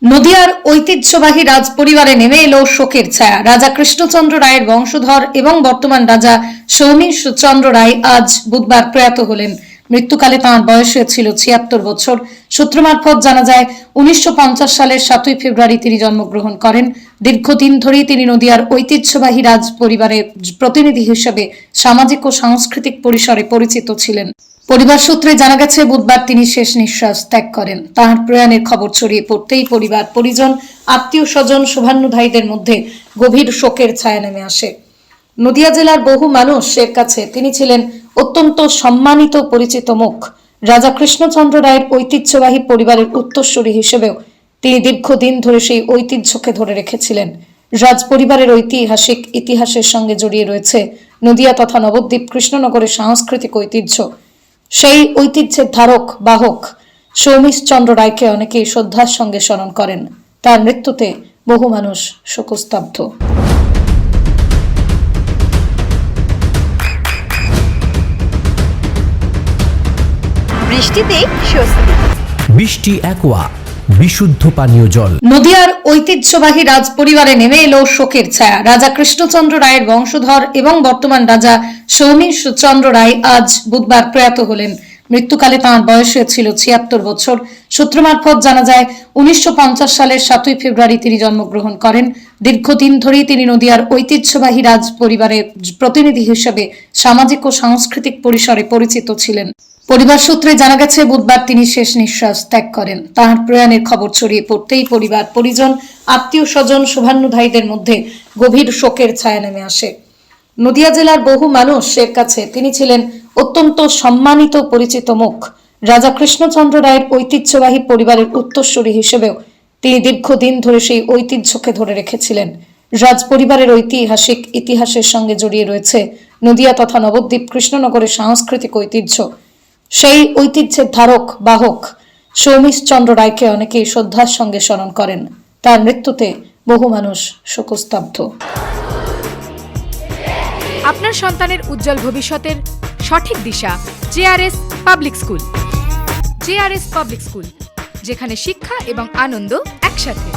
নদিয়ার ঐতিহ্যবাহী রাজ পরিবারে নেমে এলো শোকের ছায়া। রাজা কৃষ্ণচন্দ্র রায়ের বংশধর এবং বর্তমান রাজা সৌমিশ চন্দ্র রায় আজ বুধবার প্রয়াত হলেন। মৃত্যুকালে তাঁর বয়স হয়েছিল ৭৬ বছর। সূত্র মারফত জানা যায় ১৯৫০ সালের ৭ই ফেব্রুয়ারি তিনি জন্মগ্রহণ করেন। দীর্ঘদিন ধরেই তিনি নদিয়ার ঐতিহ্যবাহী রাজ পরিবারের প্রতিনিধি হিসেবে সামাজিক ও সাংস্কৃতিক পরিসরে পরিচিত ছিলেন। পরিবার সূত্রে জানা গেছে বুধবার তিনি শেষ নিঃশ্বাস ত্যাগ করেন। তাঁর প্রয়াণের খবর ছড়িয়ে পড়তেই পরিবার পরিজন, আত্মীয় স্বজন, শুভান্নুধায়ীদের মধ্যে গভীর শোকের ছায়া নেমে আসে। নদিয়া জেলার বহু মানুষের কাছে তিনি ছিলেন অত্যন্ত সম্মানিত পরিচিত মুখ। রাজা কৃষ্ণচন্দ্র রায়ের ঐতিহ্যবাহী পরিবারের উত্তরসূরি হিসেবেও তিনি দীর্ঘদিন ধরে সেই ঐতিহ্যকে ধরে রেখেছিলেন। রাজ পরিবারের ঐতিহাসিক ইতিহাসের সঙ্গে জড়িয়ে রয়েছে নদিয়া তথা নবদ্বীপ কৃষ্ণনগরের সাংস্কৃতিক ঐতিহ্য। সেই ঐতিহ্যের ধারক বাহক সৌমিশ চন্দ্র রায়কে অনেকেই শ্রদ্ধার সঙ্গে স্মরণ করেন। তার মৃত্যুতে বহু মানুষ শোকস্তব্ধ। বৃষ্টিতে স্বস্তি। বৃষ্টি অ্যাকোয়া বিশুদ্ধ পানীয় জল। নদিয়ার ঐতিহ্যবাহী রাজ পরিবারে নেমে এলো শোকের ছায়া। রাজা কৃষ্ণচন্দ্র রায়ের বংশধর এবং বর্তমান রাজা সৌমিশ চন্দ্র রায় আজ বুধবার প্রয়াত হলেন। মৃত্যুকালে তাঁর বয়স হয়েছিল ৭৬ বছর। সূত্র মারফত জানা যায় ১৯৫০ সালের ৭ই ফেব্রুয়ারি তিনি জন্মগ্রহণ করেন। দীর্ঘদিন ধরেই তিনি নদিয়ার ঐতিহ্যবাহী রাজ পরিবারের প্রতিনিধি হিসেবে সামাজিক ও সাংস্কৃতিক পরিসরে পরিচিত ছিলেন। পরিবার সূত্রে জানা গেছে বুধবার তিনি শেষ নিঃশ্বাস ত্যাগ করেন। তাঁর প্রয়াণের খবর ছড়িয়ে পড়তেই পরিবার পরিজন, আত্মীয় স্বজন, শুভান্নুধায়ীদের মধ্যে গভীর শোকের ছায়া নেমে আসে। নদিয়া জেলার বহু মানুষের কাছে তিনি ছিলেন অত্যন্ত সম্মানিত পরিচিত মুখ। রাজা কৃষ্ণচন্দ্র রায়ের ঐতিহ্যবাহী পরিবারের উত্তরসূরি হিসেবেও তিনি দীর্ঘদিন ধরে সেই ঐতিহ্যকে ধরে রেখেছিলেন। রাজ পরিবারের ঐতিহাসিক ইতিহাসের সঙ্গে জড়িয়ে রয়েছে নদিয়া তথা নবদ্বীপ কৃষ্ণনগরের সাংস্কৃতিক ঐতিহ্য। সেই ঐতিহ্যের ধারক বাহক সৌমিশ চন্দ্র রায়কে অনেকেই শ্রদ্ধার সঙ্গে স্মরণ করেন। তার মৃত্যুতে বহু মানুষ শোকস্তব্ধ। আপনার সন্তানের উজ্জ্বল ভবিষ্যতের সঠিক দিশা JRS public school. JRS public school, যেখানে শিক্ষা এবং আনন্দ একসাথে।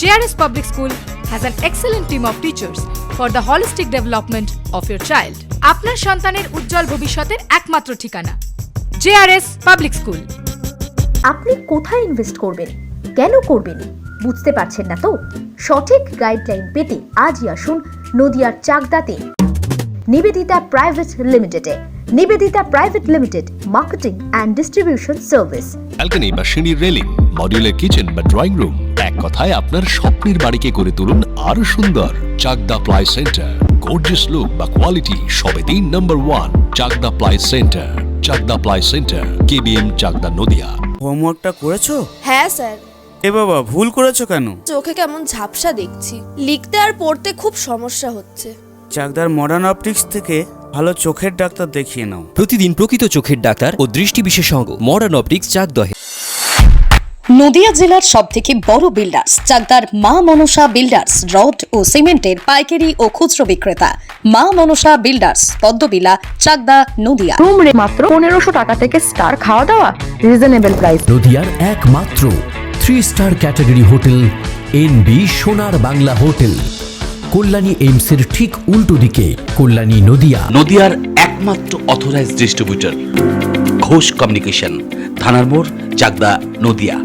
JRS public school has an excellent team of teachers for the holistic development of your child. আপনার সন্তানের উজ্জ্বল ভবিষ্যতের একমাত্র ঠিকানা জেআরএস পাবলিক স্কুল। আপনি কোথায় ইনভেস্ট করবেন, কেন করবেন বুঝতে পারছেন না তো? সঠিক গাইডলাইন পেতে আজই আসুন নদিয়ার চাকদাতে নিবেদিতা প্রাইভেট লিমিটেডে। Nivedita private limited, marketing and distribution service. Balcony বা সিঁড়ির রেলিং, মডিউলার কিচেন বা ড্রয়িং রুম, এক কথায় আপনার স্বপ্নের বাড়িকে করে তুলুন আরো সুন্দর। Chakdah ply centre, gorgeous look বা কোয়ালিটি সবে ৩ number 1 Chakdah ply centre. Chakdah ply centre, KBM, Chakdah, Nadia. হোমওয়ার্কটা করেছো? হ্যাঁ স্যার। এ বাবা, ভুল করেছো কেন? চোখে কেমন ঝাপসা দেখছি, লিখতে আর পড়তে খুব সমস্যা হচ্ছে। চাকদার মডার্ন অপটিক্স থেকে ভালো চোখের ডাক্তার দেখিয়ে নাও। প্রতিদিন প্রকৃত চোখের ডাক্তার ও দৃষ্টি বিশেষজ্ঞ মডার্ন অপটিক্স চাকদহে। নদিয়া জেলার সবথেকে বড় বিল্ডার্স চাকদার মা মনসা বিল্ডার্স, রড ও সিমেন্টের পাইকারি ও খুচরো বিক্রেতা। মা মনসা বিল্ডার্স, পদ্মবিলা, চাকদা, নদিয়া। রুম রে মাত্র ১৫০০ টাকা থেকে স্টার, খাওয়া দাওয়া রিজনেবল প্রাইস। নদিয়ার একমাত্র 3 স্টার ক্যাটাগরি হোটেল এনবি সোনার বাংলা হোটেল, কল্যাণী এইমসের ঠিক উল্টো দিকে, কল্যাণী, নদিয়া। নদিয়ার একমাত্র অথরাইজড ডিস্ট্রিবিউটর ঘোষ কমিউনিকেশন, থানার মোড়, চাকদা, নদিয়া।